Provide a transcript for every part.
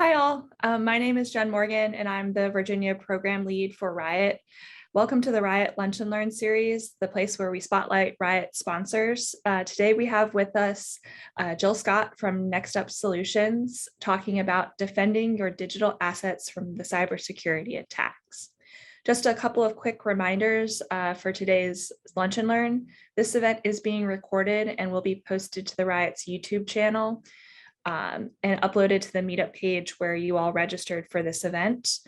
Hi all, my name is Jen Morgan and I'm the Virginia program lead for Riot. Welcome to the Riot Lunch and Learn series, the place where we spotlight Riot sponsors. Today we have with us Jill Scott from Nextup Solutions talking about defending your digital assets from the cybersecurity attacks. Just a couple of quick reminders for today's Lunch and Learn. This event is being recorded and will be posted to the Riot's YouTube channel and uploaded to the meetup page where you all registered for this event.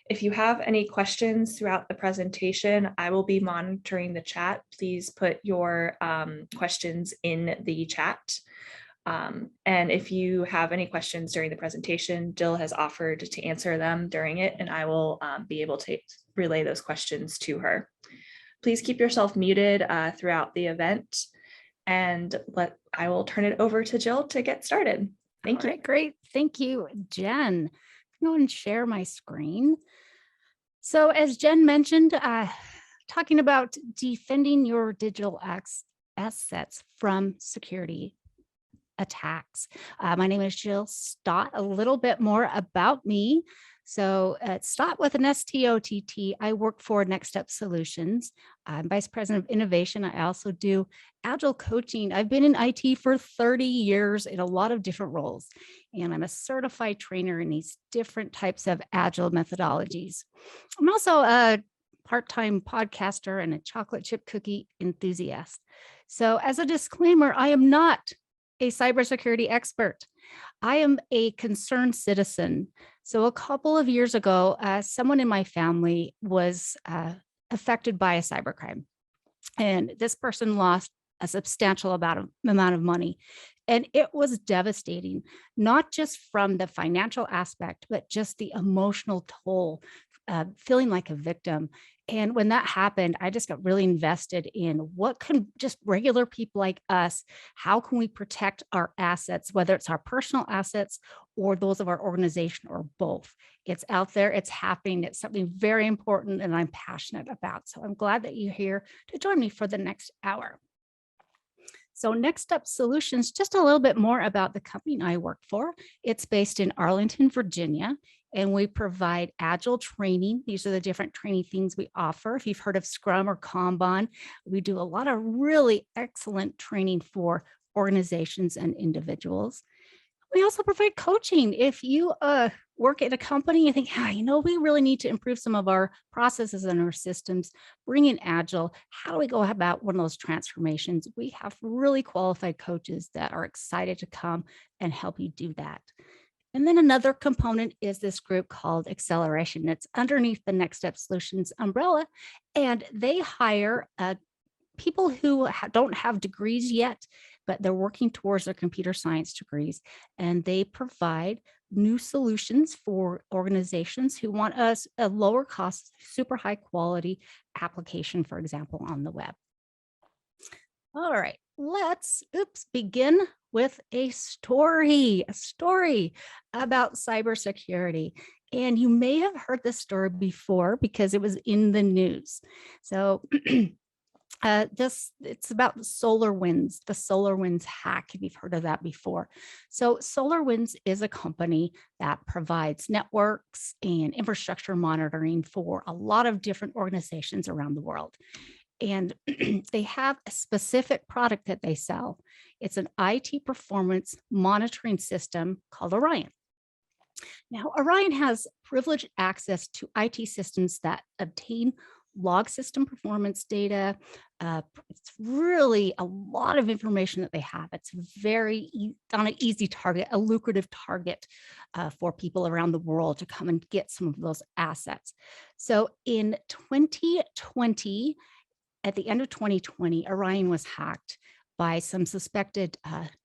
If you have any questions throughout the presentation, I will be monitoring the chat. Please put your questions in the chat. And if you have any questions during the presentation, Jill has offered to answer them during it, and I will be able to relay those questions to her. Please keep yourself muted throughout the event, and I will turn it over to Jill to get started. Thank you. All right, great. Thank you, Jen. I'm going to share my screen. So as Jen mentioned, talking about defending your digital assets from security attacks. My name is Jill Stott. A little bit more about me. So Stott with an S-T-O-T-T. I work for Nextup Solutions. I'm Vice President of Innovation. I also do Agile coaching. I've been in IT for 30 years in a lot of different roles, and I'm a certified trainer in these different types of Agile methodologies. I'm also a part-time podcaster and a chocolate chip cookie enthusiast. So as a disclaimer, I am not a cybersecurity expert. I am a concerned citizen. So a couple of years ago, someone in my family was affected by a cybercrime. And this person lost a substantial amount of money. And it was devastating, not just from the financial aspect, but just the emotional toll, feeling like a victim. And when that happened, I just got really invested in what can just regular people like us, how can we protect our assets, whether it's our personal assets or those of our organization or both. It's out there, it's happening, it's something very important and I'm passionate about. So I'm glad that you're here to join me for the next hour. So Nextup Solutions, just a little bit more about the company I work for. It's based in Arlington, Virginia, and we provide Agile training. These are the different training things we offer. If you've heard of Scrum or Kanban, we do a lot of really excellent training for organizations and individuals. We also provide coaching. If you work at a company, you think, we really need to improve some of our processes and our systems, bring in Agile. How do we go about one of those transformations? We have really qualified coaches that are excited to come and help you do that. And then another component is this group called Acceleration. It's underneath the Nextup Solutions umbrella, and they hire people who don't have degrees yet, but they're working towards their computer science degrees, and they provide new solutions for organizations who want a lower cost, super high quality application, for example, on the web. All right, let's begin with a story about cybersecurity. And you may have heard this story before because it was in the news. So it's about the SolarWinds Hack, if you've heard of that before. So SolarWinds is a company that provides networks and infrastructure monitoring for a lot of different organizations around the world. And they have a specific product that they sell. It's an IT performance monitoring system called Orion. Now, Orion has privileged access to IT systems that obtain log system performance data. It's really a lot of information that they have. It's on an easy target, a lucrative target for people around the world to come and get some of those assets. So in 2020, at the end of 2020, Orion was hacked by some suspected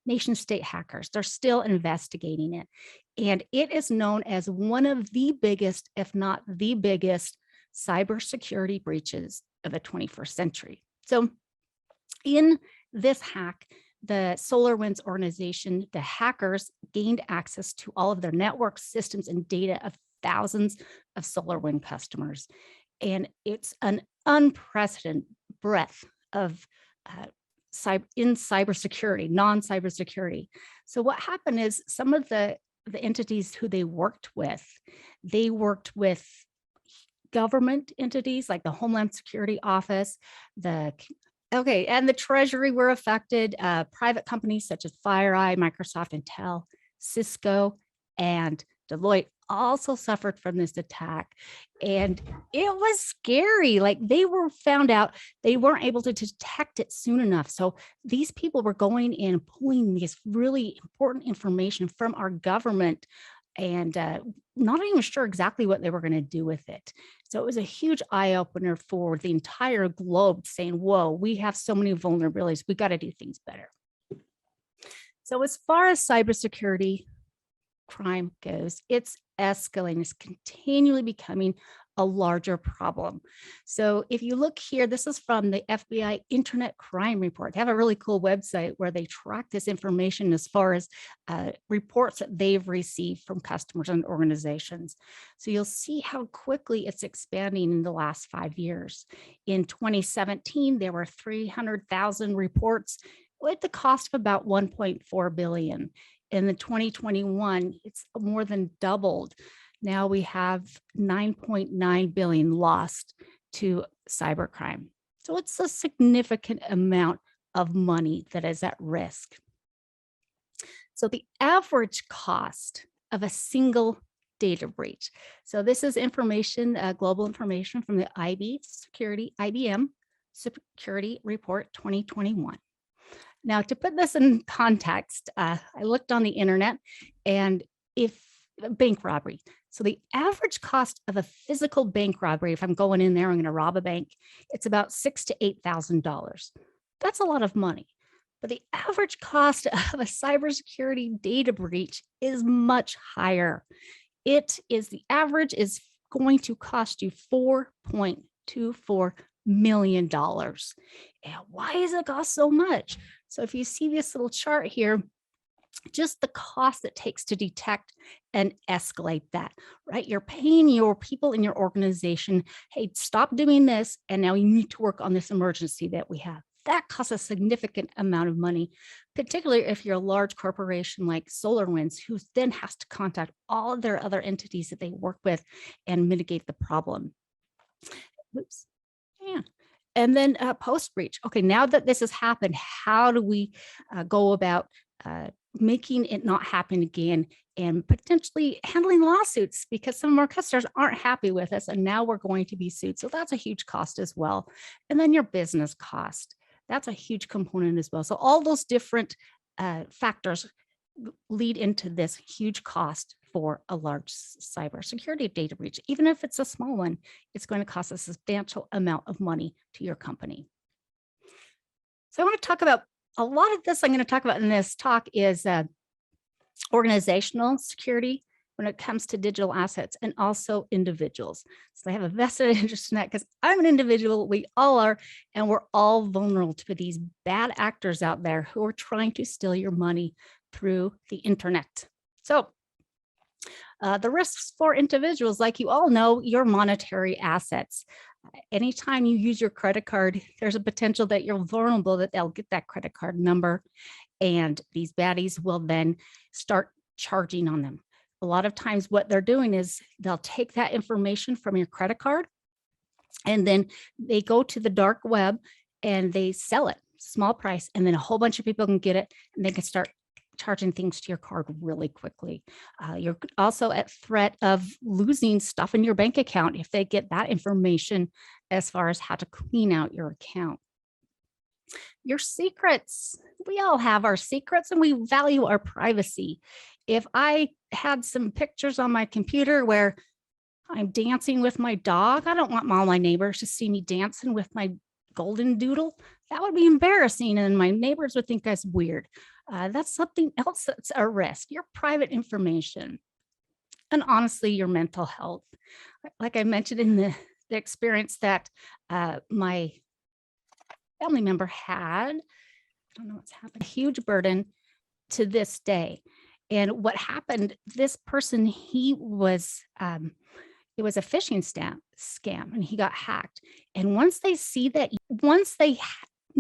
nation state hackers. They're still investigating it. And it is known as one of the biggest, if not the biggest, cybersecurity breaches of the 21st century. So in this hack, the SolarWinds organization, the hackers gained access to all of their network systems and data of thousands of SolarWinds customers. And it's an unprecedented breadth of cybersecurity, non-cybersecurity. So what happened is some of the the entities who they worked with. They worked with government entities like the Homeland Security Office, and the Treasury were affected. Private companies such as FireEye, Microsoft, Intel, Cisco, and Deloitte also suffered from this attack. And it was scary. Like, they were found out, they weren't able to detect it soon enough. So these people were going in and pulling this really important information from our government and not even sure exactly what they were going to do with it. So it was a huge eye opener for the entire globe, saying, whoa, we have so many vulnerabilities. We got to do things better. So as far as cybersecurity crime goes, it's escalating. It's continually becoming a larger problem. So if you look here, this is from the FBI Internet Crime Report. They have a really cool website where they track this information as far as reports that they've received from customers and organizations. So you'll see how quickly it's expanding in the last 5 years. In 2017, there were 300,000 reports with the cost of about 1.4 billion. In the 2021, it's more than doubled. Now we have 9.9 billion lost to cybercrime. So it's a significant amount of money that is at risk. So the average cost of a single data breach. So this is information, global information from the IBM Security Report 2021. Now, to put this in context, I looked on the internet, and if bank robbery. So the average cost of a physical bank robbery, if I'm going in there, I'm going to rob a bank, it's about $6,000 to $8,000. That's a lot of money. But the average cost of a cybersecurity data breach is much higher. The average is going to cost you $4.24 million. And why does it cost so much? So if you see this little chart here, just the cost it takes to detect and escalate that, right? You're paying your people in your organization, hey, stop doing this, and now you need to work on this emergency that we have. That costs a significant amount of money, particularly if you're a large corporation like SolarWinds, who then has to contact all of their other entities that they work with and mitigate the problem. Oops. Yeah. And then post breach. Okay, now that this has happened, how do we go about making it not happen again and potentially handling lawsuits, because some of our customers aren't happy with us and now we're going to be sued. So that's a huge cost as well. And then your business cost, that's a huge component as well. So all those different factors lead into this huge cost for a large cybersecurity data breach. Even if it's a small one, it's going to cost a substantial amount of money to your company. So I want to talk about a lot of this I'm going to talk about in this talk is organizational security when it comes to digital assets, and also individuals. So I have a vested interest in that because I'm an individual, we all are, and we're all vulnerable to these bad actors out there who are trying to steal your money through the internet. So the risks for individuals, like you all know, your monetary assets. Anytime you use your credit card, there's a potential that you're vulnerable, that they'll get that credit card number, and these baddies will then start charging on them. A lot of times what they're doing is they'll take that information from your credit card, and then they go to the dark web and they sell it, small price, and then a whole bunch of people can get it, and they can start charging things to your card really quickly. You're also at threat of losing stuff in your bank account if they get that information as far as how to clean out your account. Your secrets. We all have our secrets and we value our privacy. If I had some pictures on my computer where I'm dancing with my dog, I don't want all my neighbors to see me dancing with my golden doodle. That would be embarrassing, and my neighbors would think that's weird. That's something else that's a risk, your private information. And honestly, your mental health. Like I mentioned in the experience that my family member had, I don't know what's happened, a huge burden to this day. And what happened, this person, it was a phishing scam, and he got hacked. And once they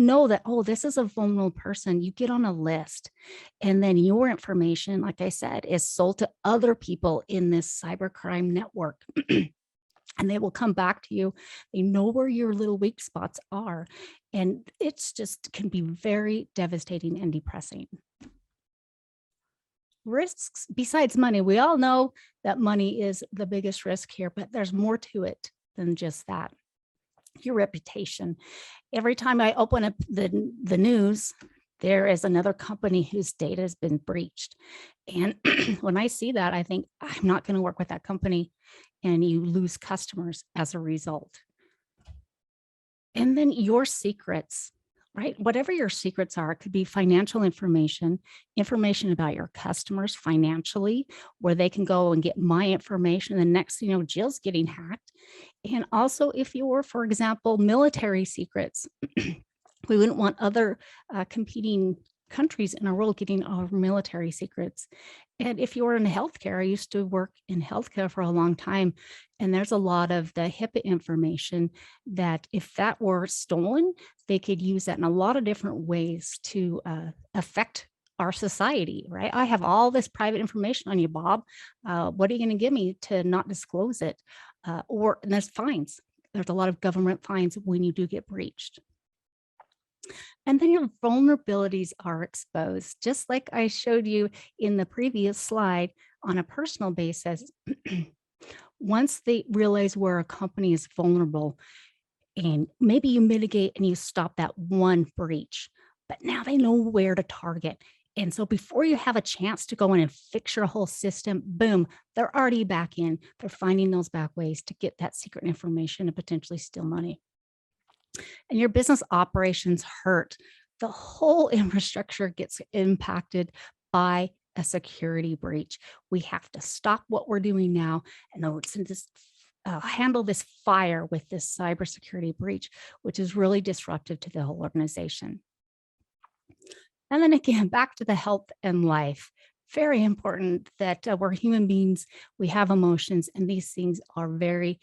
know that, oh, this is a vulnerable person, you get on a list. And then your information, like I said, is sold to other people in this cybercrime network. And they will come back to you. They know where your little weak spots are. And it's just can be very devastating and depressing. Risks besides money, we all know that money is the biggest risk here, but there's more to it than just that. Your reputation. Every time I open up the news, there is another company whose data has been breached. And when I see that, I think I'm not going to work with that company, and you lose customers as a result. And then your secrets, right? Whatever your secrets are, it could be financial information, information about your customers financially, where they can go and get my information. And the next thing you know, Jill's getting hacked. And also if you're, for example, military secrets, we wouldn't want other competing countries in our world getting our military secrets. And if you're in healthcare, I used to work in healthcare for a long time, and there's a lot of the HIPAA information that if that were stolen, they could use that in a lot of different ways to affect our society, right? I have all this private information on you, Bob. What are you going to give me to not disclose it? And there's fines. There's a lot of government fines when you do get breached. And then your vulnerabilities are exposed, just like I showed you in the previous slide on a personal basis. Once they realize where a company is vulnerable, and maybe you mitigate and you stop that one breach, but now they know where to target. And so before you have a chance to go in and fix your whole system, boom, they're already back in. They're finding those back ways to get that secret information and potentially steal money. And your business operations hurt. The whole infrastructure gets impacted by a security breach. We have to stop what we're doing now and just handle this fire with this cybersecurity breach, which is really disruptive to the whole organization. And then again, back to the health and life. Very important that we're human beings, we have emotions, and these things are very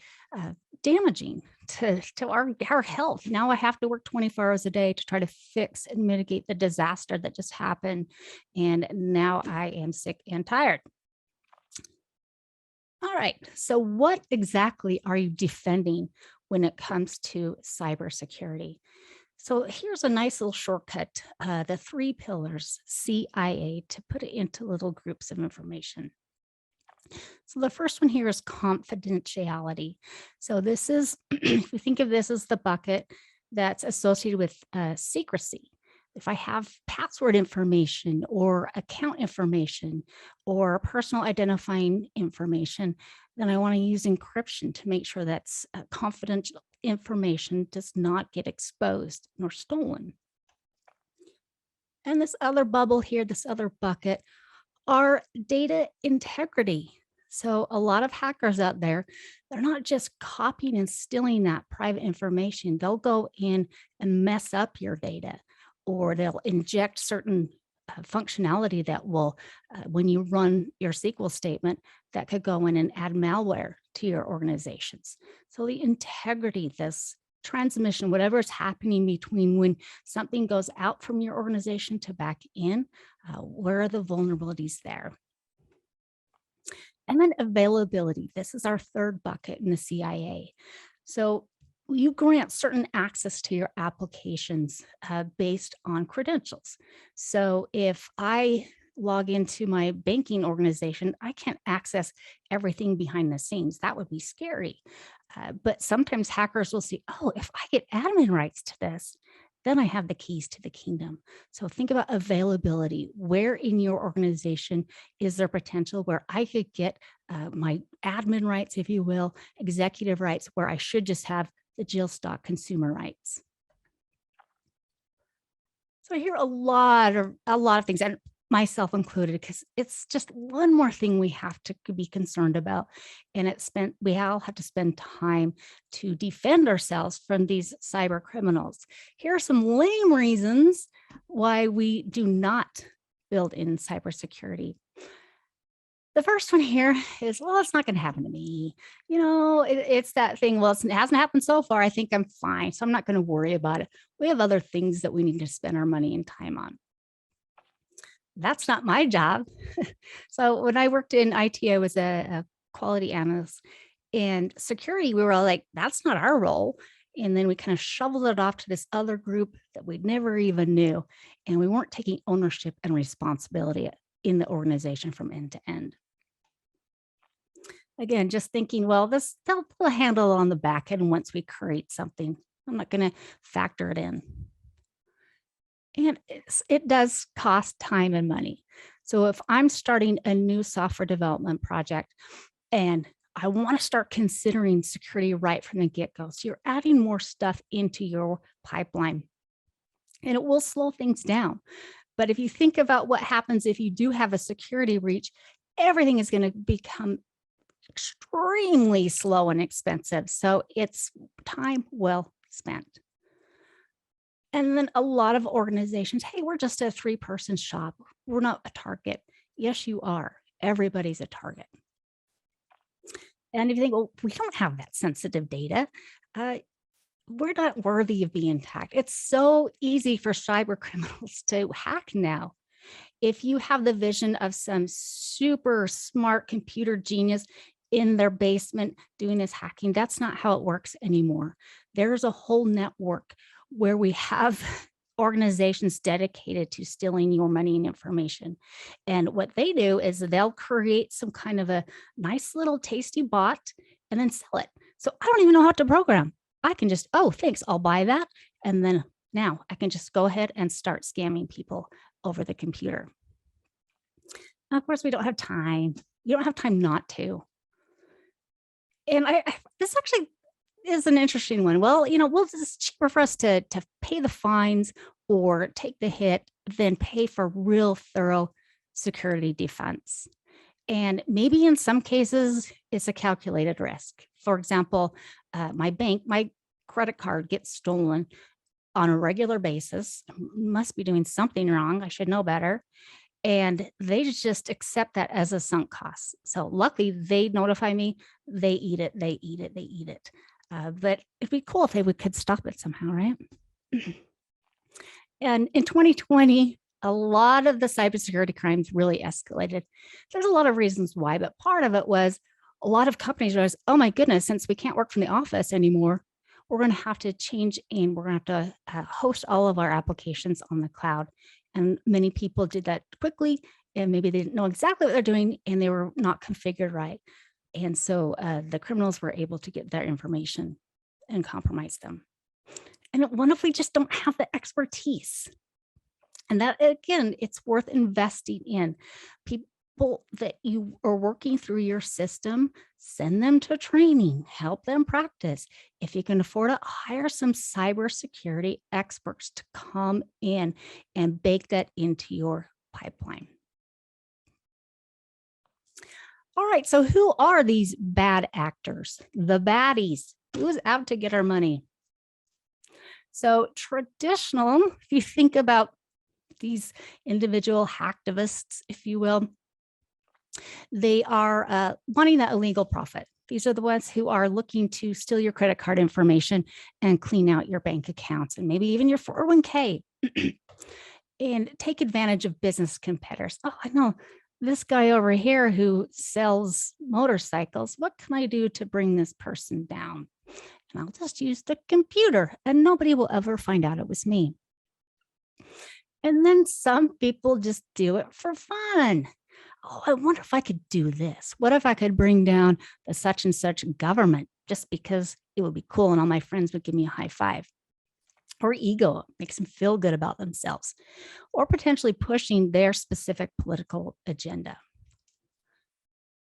damaging to our health. Now I have to work 24 hours a day to try to fix and mitigate the disaster that just happened. And now I am sick and tired. All right, so what exactly are you defending when it comes to cybersecurity? So here's a nice little shortcut, the 3 pillars, CIA, to put it into little groups of information. So the first one here is confidentiality. So this is, if we think of this as the bucket that's associated with secrecy. If I have password information or account information or personal identifying information, then I want to use encryption to make sure that's confidential information does not get exposed nor stolen. And this other bubble here, this other bucket, are data integrity. So a lot of hackers out there, they're not just copying and stealing that private information. They'll go in and mess up your data, or they'll inject certain functionality that will, when you run your SQL statement, that could go in and add malware to your organizations. So the integrity, this transmission, whatever is happening between when something goes out from your organization to back in, where are the vulnerabilities there? And then availability. This is our third bucket in the CIA. So you grant certain access to your applications based on credentials. So if I log into my banking organization, I can't access everything behind the scenes. That would be scary. But sometimes hackers will see, oh, if I get admin rights to this, then I have the keys to the kingdom. So think about availability. Where in your organization is there potential where I could get my admin rights, if you will, executive rights, where I should just have the Jill Stock consumer rights? So I hear a lot of things, and myself included, because it's just one more thing we have to be concerned about. And we all have to spend time to defend ourselves from these cyber criminals. Here are some lame reasons why we do not build in cybersecurity. The first one here is, well, it's not going to happen to me. It's that thing. Well, it hasn't happened so far. I think I'm fine. So I'm not going to worry about it. We have other things that we need to spend our money and time on. That's not my job. So when I worked in IT, I was a quality analyst, and security, we were all like, that's not our role. And then we kind of shoveled it off to this other group that we never even knew. And we weren't taking ownership and responsibility in the organization from end to end. Again, just thinking, well, they'll put a handle on the back end once we create something. I'm not going to factor it in. And it does cost time and money. So if I'm starting a new software development project and I want to start considering security right from the get-go, so you're adding more stuff into your pipeline, and it will slow things down. But if you think about what happens if you do have a security breach, everything is going to become extremely slow and expensive. So it's time well spent. And then a lot of organizations, hey, we're just a 3-person shop. We're not a target. Yes, you are. Everybody's a target. And if you think, well, we don't have that sensitive data, we're not worthy of being hacked. It's so easy for cyber criminals to hack now. If you have the vision of some super smart computer genius in their basement doing this hacking, that's not how it works anymore. There's a whole network where we have organizations dedicated to stealing your money and information. And what they do is they'll create some kind of a nice little tasty bot and then sell it. So I don't even know how to program. I can just, oh, thanks, I'll buy that. And then now I can just go ahead and start scamming people over the computer. Now, of course, we don't have time. You don't have time not to. And this actually is an interesting one. Well, it's cheaper for us to pay the fines or take the hit than pay for real thorough security defense. And maybe in some cases, it's a calculated risk. For example, my credit card gets stolen on a regular basis. Must be doing something wrong. I should know better. And they just accept that as a sunk cost. So luckily, they notify me. They eat it. But it'd be cool if they could stop it somehow, right? And in 2020, a lot of the cybersecurity crimes really escalated. There's a lot of reasons why, but part of it was a lot of companies realized, oh my goodness, since we can't work from the office anymore, we're going to have to change and we're going to have to host all of our applications on the cloud. And many people did that quickly, and maybe they didn't know exactly what they're doing and they were not configured right. And so the criminals were able to get their information and compromise them. And what if we just don't have the expertise? And that, again, it's worth investing in. People that you are working through your system, send them to training, help them practice. If you can afford it, hire some cybersecurity experts to come in and bake that into your pipeline. All right, so who are these bad actors? The baddies. Who's out to get our money? So traditional, if you think about these individual hacktivists, if you will, they are wanting that illegal profit. These are the ones who are looking to steal your credit card information and clean out your bank accounts and maybe even your 401k and take advantage of business competitors. Oh, I know this guy over here who sells motorcycles. What can I do to bring this person down? And I'll just use the computer and nobody will ever find out it was me. And then some people just do it for fun. Oh, I wonder if I could do this. What if I could bring down the such and such government just because it would be cool and all my friends would give me a high five? Or ego makes them feel good about themselves, or potentially pushing their specific political agenda.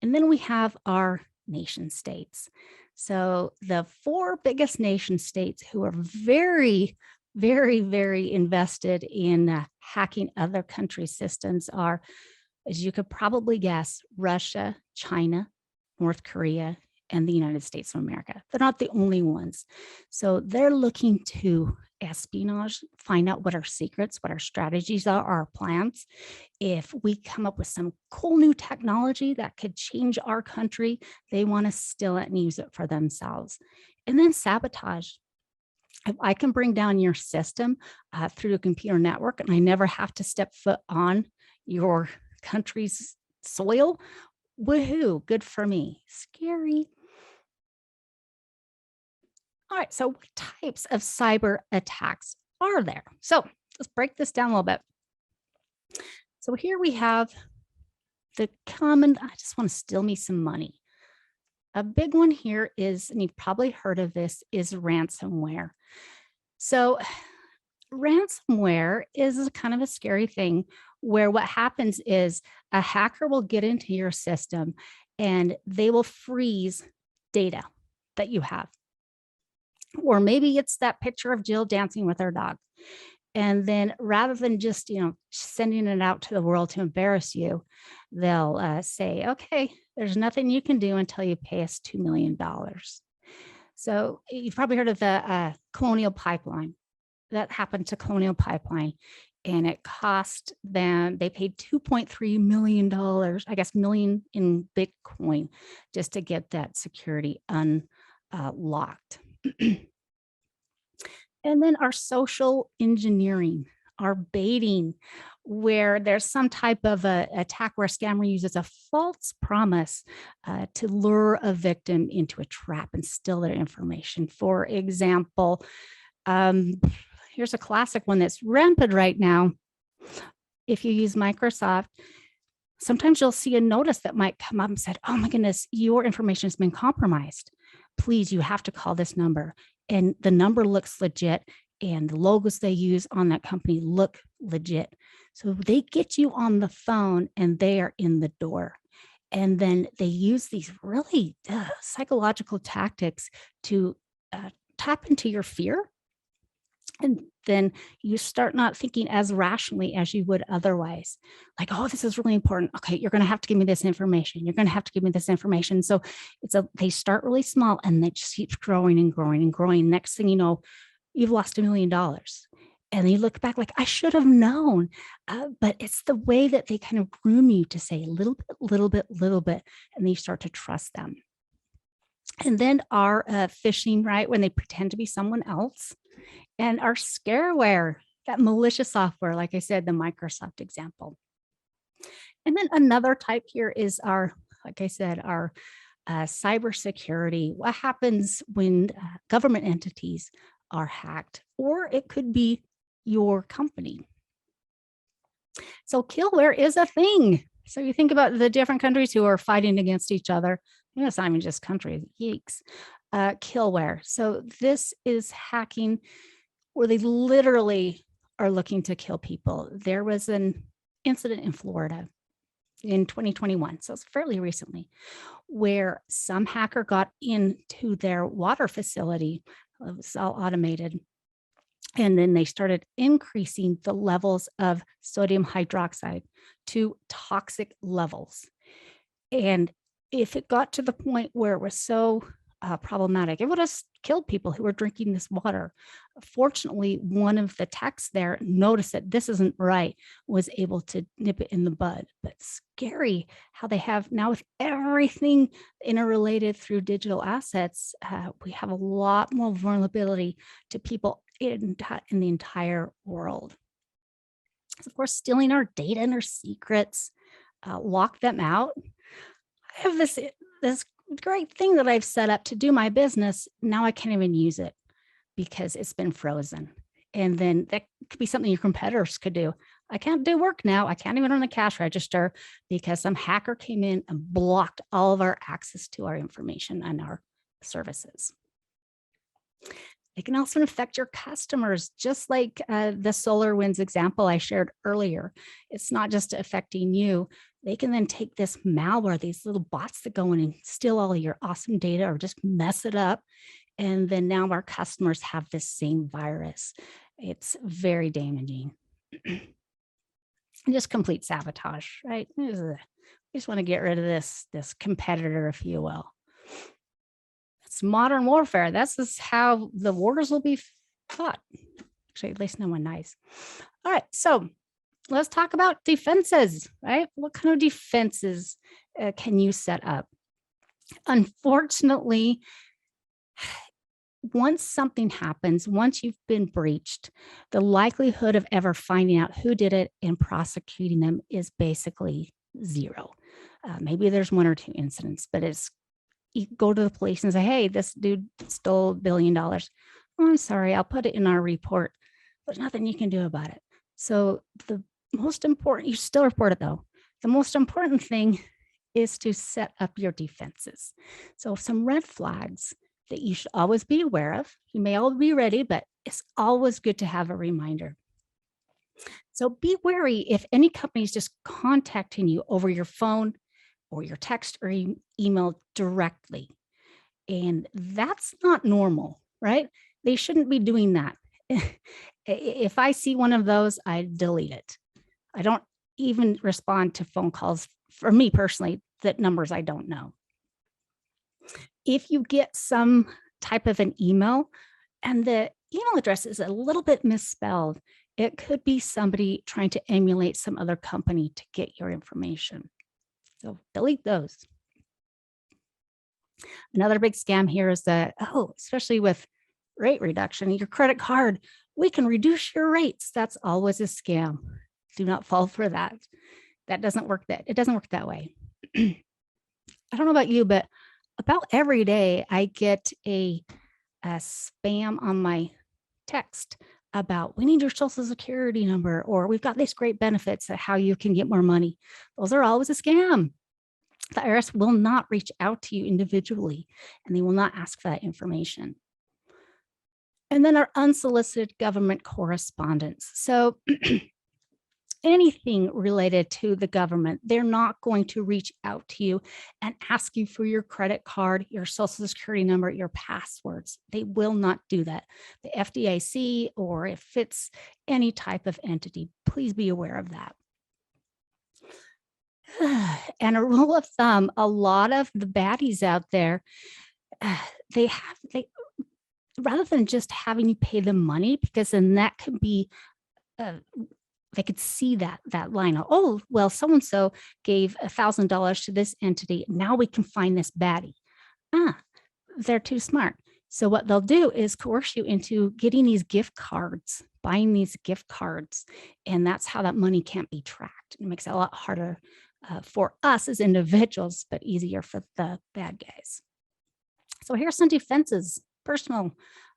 And then we have our nation states. So the 4 biggest nation states who are very, very, very invested in hacking other countries' systems are, as you could probably guess, Russia, China, North Korea, and the United States of America. They're not the only ones. So they're looking to espionage, find out what our secrets, what our strategies are, our plans. If we come up with some cool new technology that could change our country, they want to steal it and use it for themselves. And then sabotage. If I can bring down your system through a computer network and I never have to step foot on your country's soil, woohoo, good for me. Scary. All right, so what types of cyber attacks are there? So let's break this down a little bit. So here we have the common, I just want to steal me some money. A big one here is, and you've probably heard of this, is ransomware. So ransomware is kind of a scary thing where what happens is a hacker will get into your system and they will freeze data that you have. Or maybe it's that picture of Jill dancing with her dog. And then rather than just, sending it out to the world to embarrass you, they'll say, okay, there's nothing you can do until you pay us $2 million. So you've probably heard of the Colonial Pipeline. That happened to Colonial Pipeline. And it cost them, they paid $2.3 million, I guess million in Bitcoin, just to get that security unlocked. And then our social engineering, our baiting, where there's some type of a attack where a scammer uses a false promise to lure a victim into a trap and steal their information. For example, here's a classic one that's rampant right now. If you use Microsoft, sometimes you'll see a notice that might come up and said, oh my goodness, your information has been compromised. Please, you have to call this number. And the number looks legit and the logos they use on that company look legit. So they get you on the phone and they are in the door. And then they use these really psychological tactics to tap into your fear. And then you start not thinking as rationally as you would otherwise. Like, oh, this is really important. Okay, you're going to have to give me this information. You're going to have to give me this information. So they start really small and they just keep growing and growing and growing. Next thing you know, you've lost $1 million. And you look back like, I should have known. But it's the way that they kind of groom you to say little bit, little bit, little bit, and then you start to trust them. And then our phishing, right, when they pretend to be someone else. And our scareware, that malicious software, like I said, the Microsoft example. And then another type here is our, like I said, our cybersecurity. What happens when government entities are hacked, or it could be your company. So killware is a thing. So you think about the different countries who are fighting against each other. It's not even just countries, yeeks. Killware. So this is hacking where they literally are looking to kill people. There was an incident in Florida in 2021, so it's fairly recently, where some hacker got into their water facility. It was all automated. And then they started increasing the levels of sodium hydroxide to toxic levels. And if it got to the point where it was so problematic, it would have killed people who were drinking this water. Fortunately, one of the techs there noticed that this isn't right, was able to nip it in the bud. But scary how they have now, with everything interrelated through digital assets, we have a lot more vulnerability to people in the entire world. So of course, stealing our data and our secrets, lock them out. I have this great thing that I've set up to do my business. Now I can't even use it because it's been frozen. And then that could be something your competitors could do. I can't do work now. I can't even run the cash register because some hacker came in and blocked all of our access to our information and our services. It can also affect your customers, just like the SolarWinds example I shared earlier. It's not just affecting you. They can then take this malware, these little bots that go in and steal all of your awesome data or just mess it up. And then now our customers have this same virus. It's very damaging. Just complete sabotage, right? We just want to get rid of this competitor, if you will. It's modern warfare. That's just how the wars will be fought. Actually, at least no one dies. All right, so let's talk about defenses, right? What kind of defenses can you set up? Unfortunately, once something happens, once you've been breached, the likelihood of ever finding out who did it and prosecuting them is basically zero. Maybe there's one or two incidents, but you go to the police and say, hey, this dude stole $1 billion. Oh, I'm sorry, I'll put it in our report. There's nothing you can do about it. So the most important, you still report it though. The most important thing is to set up your defenses. So some red flags that you should always be aware of. You may all be ready, but it's always good to have a reminder. So be wary if any company is just contacting you over your phone or your text or email directly. And that's not normal, right? They shouldn't be doing that. If I see one of those, I delete it. I don't even respond to phone calls, for me personally, that numbers I don't know. If you get some type of an email and the email address is a little bit misspelled, it could be somebody trying to emulate some other company to get your information. So delete those. Another big scam here is that, especially with rate reduction, your credit card, we can reduce your rates. That's always a scam. Do not fall for that. It doesn't work that way. I don't know about you, but about every day I get a spam on my text about, we need your social security number, or we've got these great benefits of how you can get more money. Those are always a scam. The IRS will not reach out to you individually, and they will not ask for that information. And then our unsolicited government correspondence. So anything related to the government, they're not going to reach out to you and ask you for your credit card, your social security number, your passwords. They will not do that. The FDIC, or if it's any type of entity, please be aware of that. And a rule of thumb, a lot of the baddies out there, they rather than just having you pay them money, because then that could be, they could see that line of, oh, well, so-and-so gave $1,000 to this entity. Now we can find this baddie. They're too smart. So what they'll do is coerce you into getting these gift cards, buying these gift cards. And that's how that money can't be tracked. It makes it a lot harder for us as individuals, but easier for the bad guys. So here's some defenses. Personal,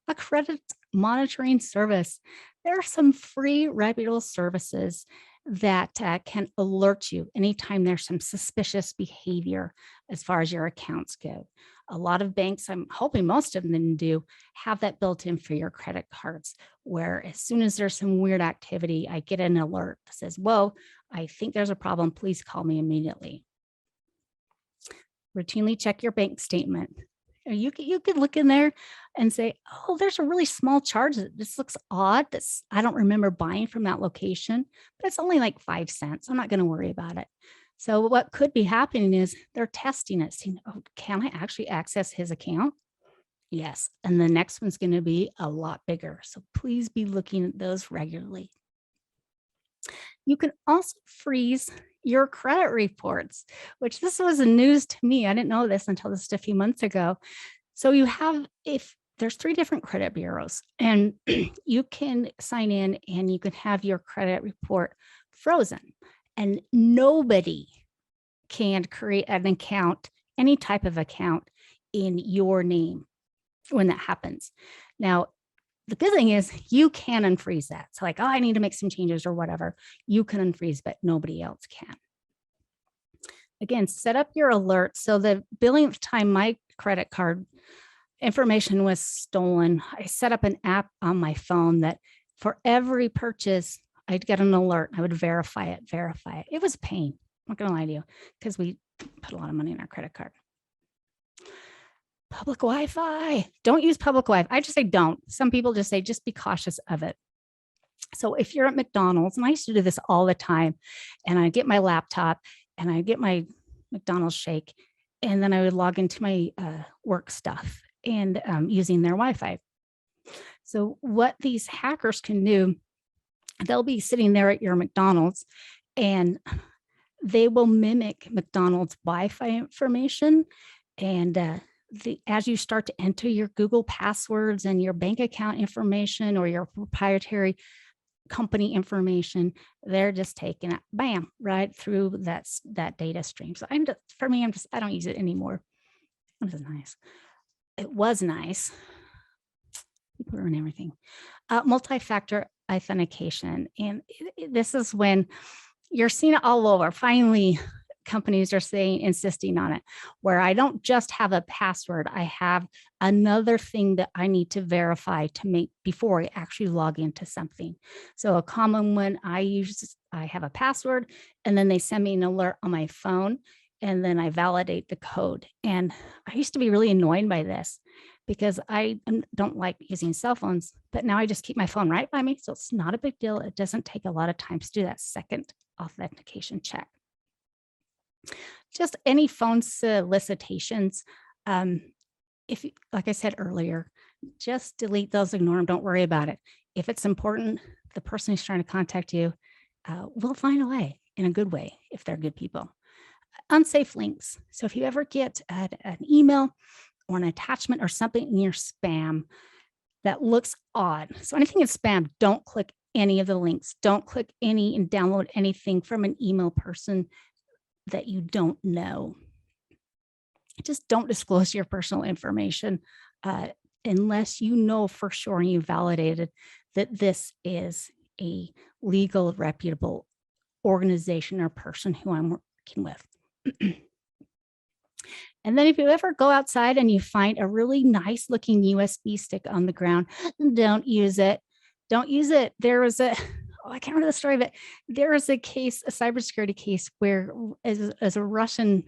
a credit monitoring service. There are some free reputable services that can alert you anytime there's some suspicious behavior as far as your accounts go. A lot of banks, I'm hoping most of them do, have that built in for your credit cards, where as soon as there's some weird activity, I get an alert that says, whoa, I think there's a problem. Please call me immediately. Routinely check your bank statement. You could look in there and say, oh, there's a really small charge. This looks odd. I don't remember buying from that location, but it's only like 5 cents. I'm not going to worry about it. So what could be happening is they're testing it, saying, oh, can I actually access his account? Yes. And the next one's going to be a lot bigger. So please be looking at those regularly. You can also freeze your credit reports, which this was news to me. I didn't know this until just a few months ago. So you have, if there's 3 different credit bureaus, and you can sign in and you can have your credit report frozen, and nobody can create an account, any type of account in your name when that happens. Now, the good thing is you can unfreeze that. So like, oh, I need to make some changes or whatever. You can unfreeze, but nobody else can. Again, set up your alert. So the billionth time my credit card information was stolen, I set up an app on my phone that for every purchase, I'd get an alert. I would verify it. It was a pain. I'm not going to lie to you, because we put a lot of money in our credit card. Public Wi-Fi. Don't use public Wi-Fi. I just say don't. Some people just say, just be cautious of it. So if you're at McDonald's, and I used to do this all the time, and I get my laptop and I get my McDonald's shake, and then I would log into my work stuff. and using their Wi-Fi. So what these hackers can do, they'll be sitting there at your McDonald's and they will mimic McDonald's Wi-Fi information. And as you start to enter your Google passwords and your bank account information or your proprietary company information, they're just taking it, bam, right through that data stream. So I don't use it anymore. It was nice. It was nice. People ruin everything. Multi-factor authentication. And this is when you're seeing it all over. Finally, companies are insisting on it, where I don't just have a password, I have another thing that I need to verify to make before I actually log into something. So a common one I have a password, and then they send me an alert on my phone, and then I validate the code. And I used to be really annoyed by this because I don't like using cell phones, but now I just keep my phone right by me. So it's not a big deal. It doesn't take a lot of time to do that second authentication check. Just any phone solicitations. If, like I said earlier, just delete those, ignore them, don't worry about it. If it's important, the person who's trying to contact you will find a way, in a good way, if they're good people. Unsafe links. So if you ever get an email or an attachment or something in your spam that looks odd. So anything in spam, don't click any of the links. Don't click any and download anything from an email person that you don't know. Just don't disclose your personal information unless you know for sure and you validated that this is a legal, reputable organization or person who I'm working with. And then if you ever go outside and you find a really nice looking USB stick on the ground, don't use it. Don't use it. There was I can't remember the story, but there was a case, a cybersecurity case where as a Russian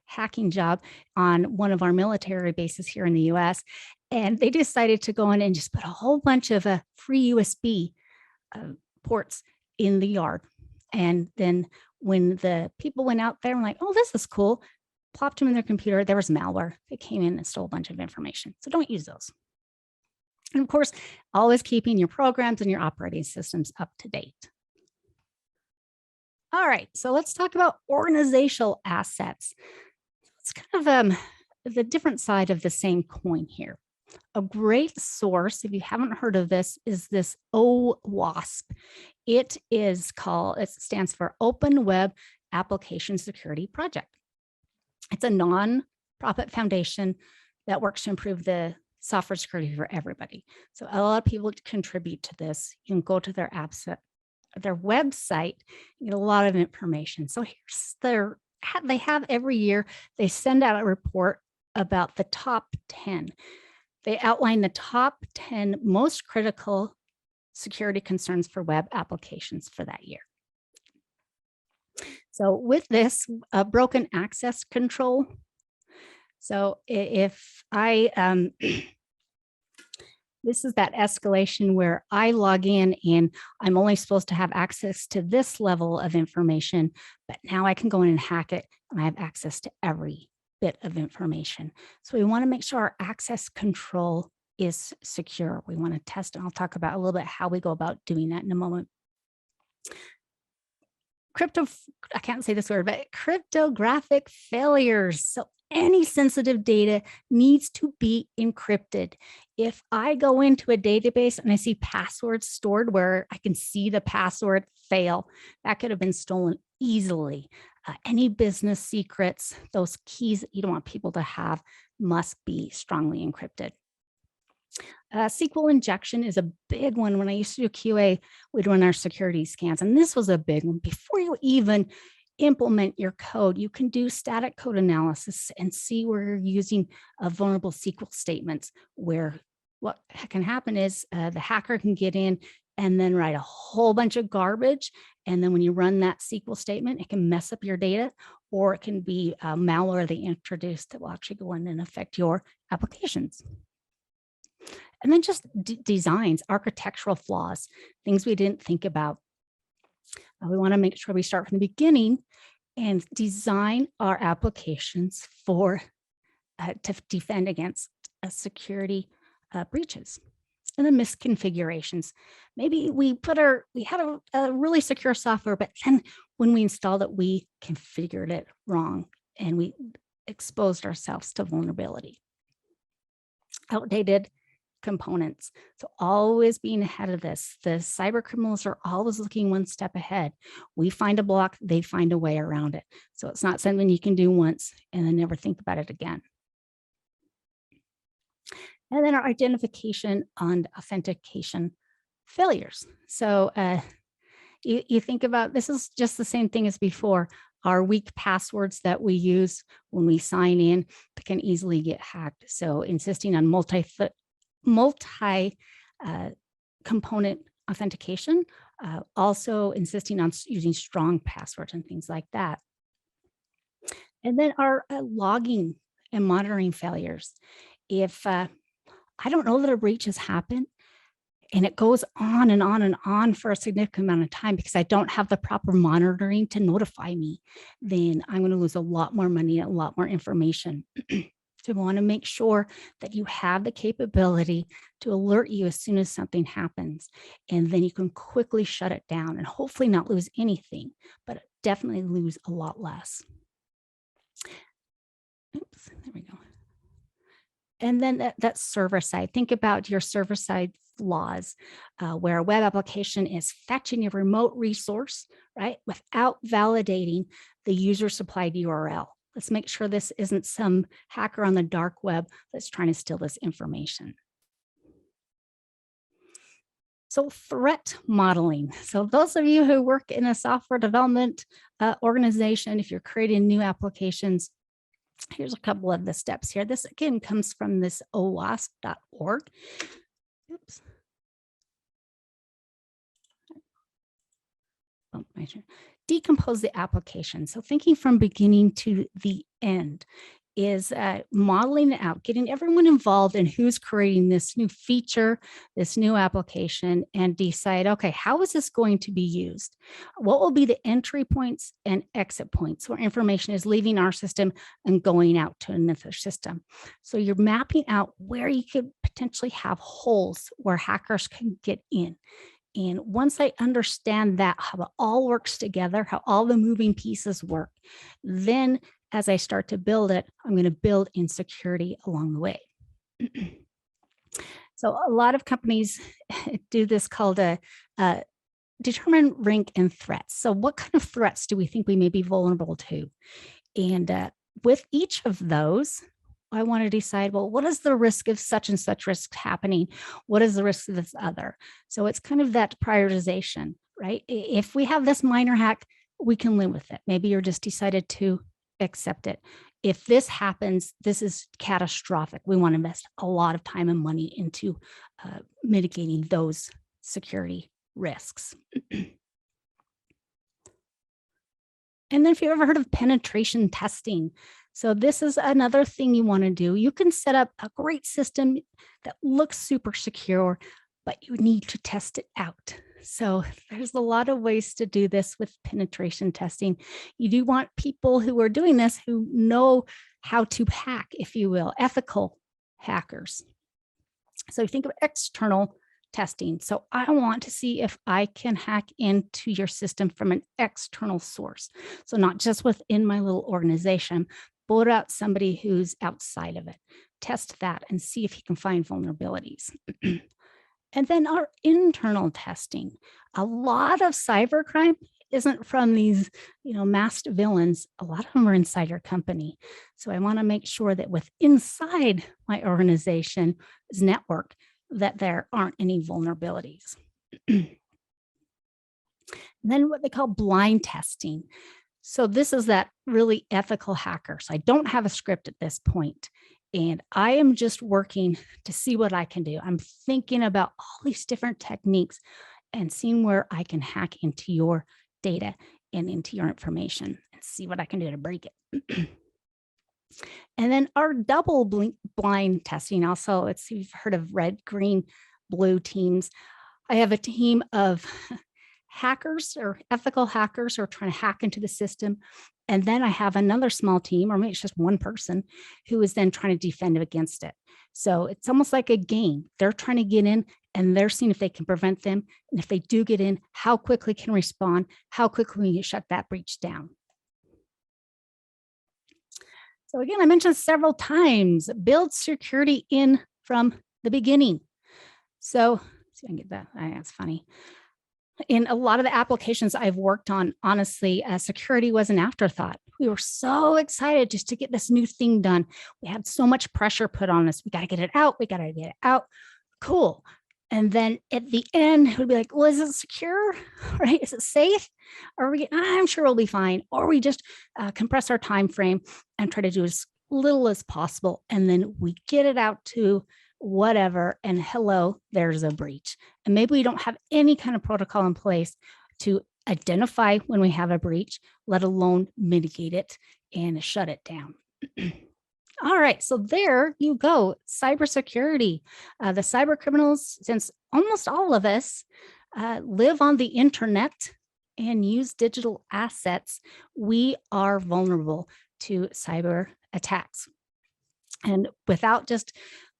hacking job on one of our military bases here in the US, and they decided to go in and just put a whole bunch of free USB ports in the yard. And then when the people went out there and like, oh, this is cool, plopped them in their computer, there was malware. They came in and stole a bunch of information. So don't use those. And of course, always keeping your programs and your operating systems up to date. All right, so let's talk about organizational assets. It's kind of the different side of the same coin here. A great source, if you haven't heard of this, is this OWASP. It stands for Open Web Application Security Project. It's a non-profit foundation that works to improve the software security for everybody. So a lot of people contribute to this. You can go to their website, you get a lot of information. So here's they have every year, they send out a report about the top 10. They outline the top 10 most critical security concerns for web applications for that year. So with this, broken access control. So if I, this is that escalation where I log in and I'm only supposed to have access to this level of information, but now I can go in and hack it and I have access to every bit of information. So we want to make sure our access control is secure. We want to test, and I'll talk about a little bit how we go about doing that in a moment. I can't say this word, but cryptographic failures. So any sensitive data needs to be encrypted. If I go into a database and I see passwords stored where I can see the password fail, that could have been stolen easily. Any business secrets, those keys that you don't want people to have, must be strongly encrypted. SQL injection is a big one. When I used to do QA, we'd run our security scans, and this was a big one. Before you even implement your code, you can do static code analysis and see where you're using vulnerable SQL statements, where what can happen is the hacker can get in and then write a whole bunch of garbage. And then when you run that SQL statement, it can mess up your data, or it can be malware they introduced that will actually go in and affect your applications. And then just designs, architectural flaws, things we didn't think about. We want to make sure we start from the beginning and design our applications for to defend against security breaches and the misconfigurations. Maybe we had a really secure software, but then when we installed it, we configured it wrong and we exposed ourselves to vulnerability. Outdated components. So always being ahead of this. The cyber criminals are always looking one step ahead. We find a block, they find a way around it. So it's not something you can do once and then never think about it again. And then our identification and authentication failures. So you think about, this is just the same thing as before. Our weak passwords that we use when we sign in can easily get hacked. So insisting on multi component authentication, also insisting on using strong passwords and things like that. And then our logging and monitoring failures. If I don't know that a breach has happened and it goes on and on and on for a significant amount of time because I don't have the proper monitoring to notify me, then I'm going to lose a lot more money, a lot more information. So we want to make sure that you have the capability to alert you as soon as something happens, and then you can quickly shut it down and hopefully not lose anything, but definitely lose a lot less. Oops, there we go. And then that server side, think about your server side flaws, where a web application is fetching a remote resource, right, without validating the user supplied URL. Let's make sure this isn't some hacker on the dark web that's trying to steal this information. So threat modeling. So those of you who work in a software development organization, if you're creating new applications, here's a couple of the steps here. This again comes from this OWASP.org. Oops. Oh, my turn. Decompose the application. So thinking from beginning to the end is modeling it out, getting everyone involved in who's creating this new feature, this new application, and decide, okay, how is this going to be used? What will be the entry points and exit points where information is leaving our system and going out to another system? So you're mapping out where you could potentially have holes where hackers can get in. And once I understand that, how it all works together, how all the moving pieces work, then as I start to build it, I'm going to build in security along the way. So a lot of companies do this called a determine rank and threats. So what kind of threats do we think we may be vulnerable to? And with each of those, I want to decide, well, what is the risk of such and such risk happening? What is the risk of this other? So it's kind of that prioritization, right? If we have this minor hack, we can live with it. Maybe you're just decided to accept it. If this happens, this is catastrophic. We want to invest a lot of time and money into mitigating those security risks. And then if you've ever heard of penetration testing, so this is another thing you want to do. You can set up a great system that looks super secure, but you need to test it out. So there's a lot of ways to do this with penetration testing. You do want people who are doing this who know how to hack, if you will, ethical hackers. So you think of external testing. So I want to see if I can hack into your system from an external source. So not just within my little organization, but out somebody who's outside of it. Test that and see if you can find vulnerabilities. And then our internal testing. A lot of cybercrime isn't from these, masked villains. A lot of them are inside your company. So I want to make sure that inside my organization's network, that there aren't any vulnerabilities. And then what they call blind testing. So this is that really ethical hacker. So I don't have a script at this point, and I am just working to see what I can do. I'm thinking about all these different techniques and seeing where I can hack into your data and into your information and see what I can do to break it. And then our double blind testing also, let's see if you've heard of red, green, blue teams. I have a team of hackers or ethical hackers who are trying to hack into the system. And then I have another small team, or maybe it's just one person, who is then trying to defend against it. So it's almost like a game. They're trying to get in and they're seeing if they can prevent them. And if they do get in, how quickly can respond, how quickly we shut that breach down. So again, I mentioned several times, build security in from the beginning. So see if I can get that. That's funny. In a lot of the applications I've worked on, honestly, security was an afterthought. We were so excited just to get this new thing done. We had so much pressure put on us. We got to get it out. We got to get it out. Cool. And then at the end, it would be like, well, is it secure? Right? Is it safe? Or I'm sure we'll be fine. Or we just compress our time frame and try to do as little as possible. And then we get it out to whatever, and hello, there's a breach. And maybe we don't have any kind of protocol in place to identify when we have a breach, let alone mitigate it and shut it down. All right, so there you go, cybersecurity. The cyber criminals, since almost all of us live on the internet and use digital assets, we are vulnerable to cyber attacks. And without just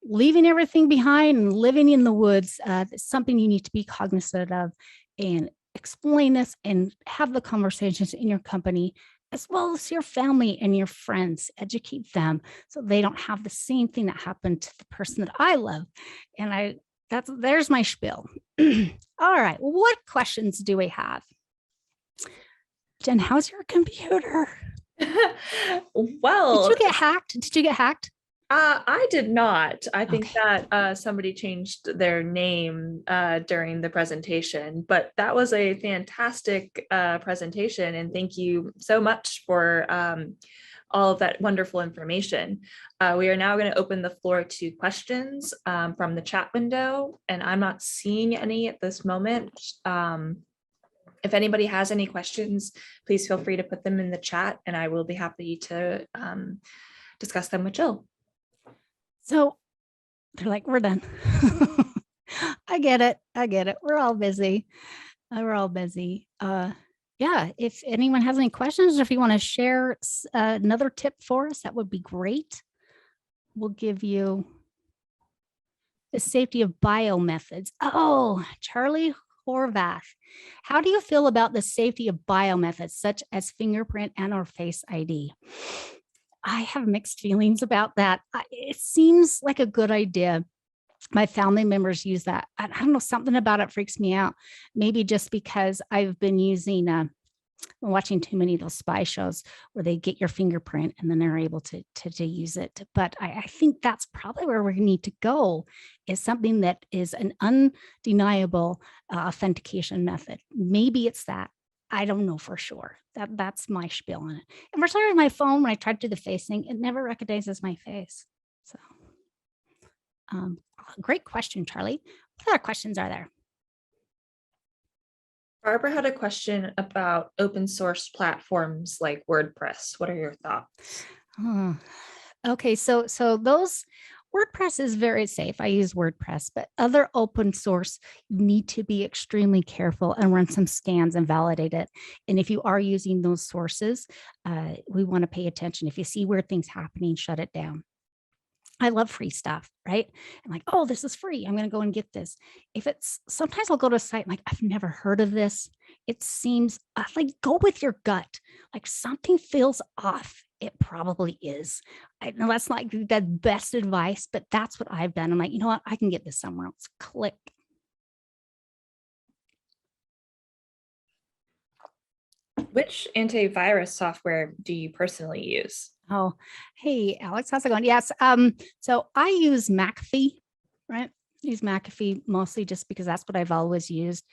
leaving everything behind and living in the woods, it's something you need to be cognizant of and explain this and have the conversations in your company, as well as your family and your friends. Educate them so they don't have the same thing that happened to the person that I love. And there's my spiel. All right, what questions do we have? Jen, how's your computer? Well, did you get hacked? Did you get hacked? I did not. I think that somebody changed their name during the presentation, but that was a fantastic presentation. And thank you so much for all of that wonderful information. We are now going to open the floor to questions from the chat window, and I'm not seeing any at this moment. If anybody has any questions, please feel free to put them in the chat, and I will be happy to discuss them with Jill. So they're like, we're done. I get it. We're all busy. Yeah, if anyone has any questions, or if you want to share another tip for us, that would be great. We'll give you the safety of bio methods. Oh, Charlie Horvath. How do you feel about the safety of bio methods, such as fingerprint and or face ID? I have mixed feelings about that. It seems like a good idea. My family members use that. I don't know, something about it freaks me out. Maybe just because I've been watching too many of those spy shows where they get your fingerprint and then they're able to use it. But I think that's probably where we need to go, is something that is an undeniable authentication method. Maybe it's that. I don't know for sure. That's my spiel on it. And for some reason, my phone, when I tried to do the face thing, it never recognizes my face. So great question, Charlie. What other questions are there? Barbara had a question about open source platforms like WordPress. What are your thoughts? Okay, so those WordPress is very safe. I use WordPress, but other open source, you need to be extremely careful and run some scans and validate it. And if you are using those sources, we want to pay attention. If you see weird things happening, shut it down. I love free stuff, right? I'm like, oh, this is free. I'm going to go and get this. Sometimes I'll go to a site like, I've never heard of this. It seems like, go with your gut. Like something feels off. It probably is. I know that's not the best advice, but that's what I've done. I'm like, you know what? I can get this somewhere else. Click. Which antivirus software do you personally use? Oh, hey, Alex, how's it going? Yes. So I use McAfee, right? I use McAfee mostly just because that's what I've always used.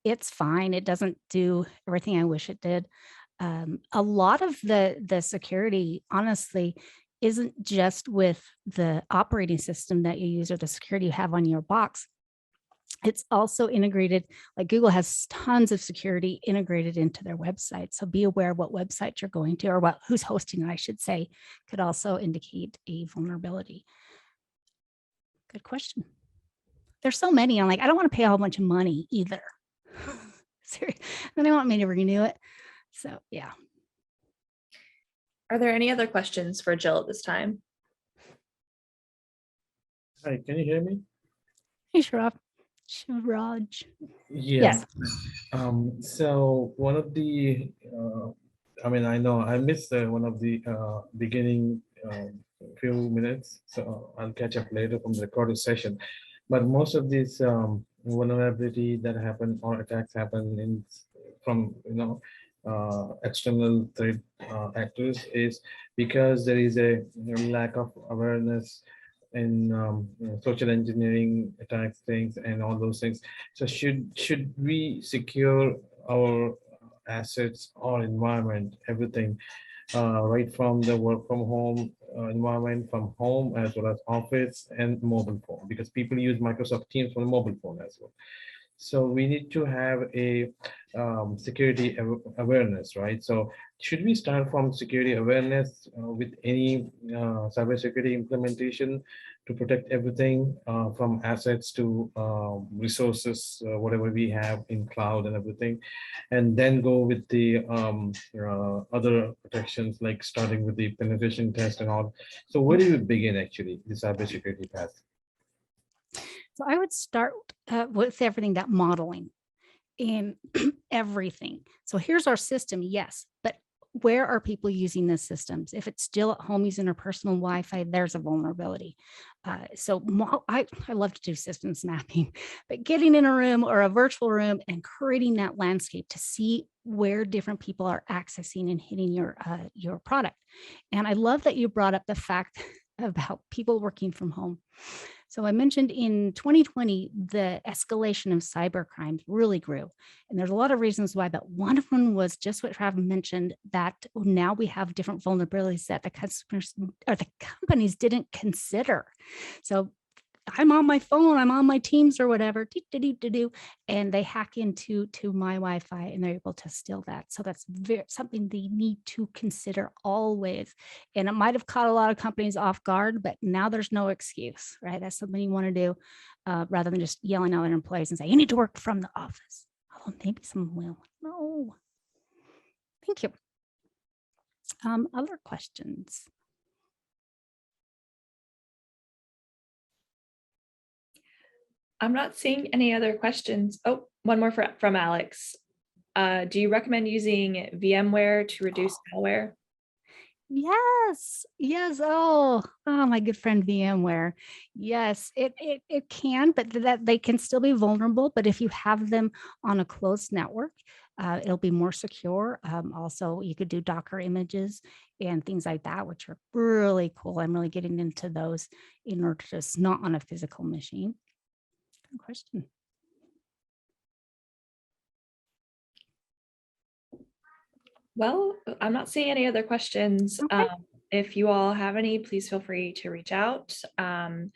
It's fine. It doesn't do everything I wish it did. A lot of the security, honestly, isn't just with the operating system that you use or the security you have on your box. It's also integrated, like Google has tons of security integrated into their website. So be aware of what website you're going to, or who's hosting it, I should say, could also indicate a vulnerability. Good question. There's so many. I'm like, I don't want to pay a whole bunch of money either. Seriously. Then they want me to renew it. So yeah. Are there any other questions for Jill at this time? Hi, can you hear me? Hey, Shiraj. Yes. Yes. So one of the, I mean, I know I missed one of the beginning few minutes, so I'll catch up later from the recorded session. But most of these vulnerability that happen or attacks happen in from external threat actors is because there is a lack of awareness in social engineering attacks things and all those things. So should we secure our assets or environment, everything, right from the work from home environment, from home as well as office and mobile phone, because people use Microsoft Teams for the mobile phone as well. So we need to have a security awareness, right? So should we start from security awareness with any cybersecurity implementation to protect everything from assets to resources, whatever we have in cloud and everything, and then go with the other protections, like starting with the penetration test and all. So where do you begin actually the cybersecurity path? So I would start with everything, that modeling in everything. So here's our system, yes, but where are people using the systems? If it's still at home using their personal Wi-Fi, there's a vulnerability. I love to do systems mapping, but getting in a room or a virtual room and creating that landscape to see where different people are accessing and hitting your product. And I love that you brought up the fact about people working from home. So I mentioned in 2020, the escalation of cyber crimes really grew. And there's a lot of reasons why, but one of them was just what Trav mentioned, that now we have different vulnerabilities that the customers or the companies didn't consider. So I'm on my phone, I'm on my Teams or whatever, and they hack into my Wi-Fi and they're able to steal that. So that's something they need to consider always. And it might have caught a lot of companies off guard, but now there's no excuse, right? That's something you want to do rather than just yelling out at employees and say, you need to work from the office. Although maybe someone will. No. Thank you. Other questions? I'm not seeing any other questions. Oh, one more from Alex. Do you recommend using VMware to reduce malware? Yes. Oh, my good friend VMware. Yes, it can, but that they can still be vulnerable. But if you have them on a closed network, it'll be more secure. Also, you could do Docker images and things like that, which are really cool. I'm really getting into those in order to just not on a physical machine. Good question. Well, I'm not seeing any other questions. Okay. If you all have any, please feel free to reach out. And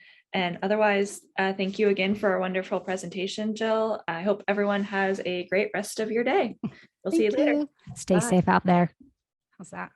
otherwise, thank you again for a wonderful presentation, Jill. I hope everyone has a great rest of your day. We'll see you later. Stay safe out there. How's that?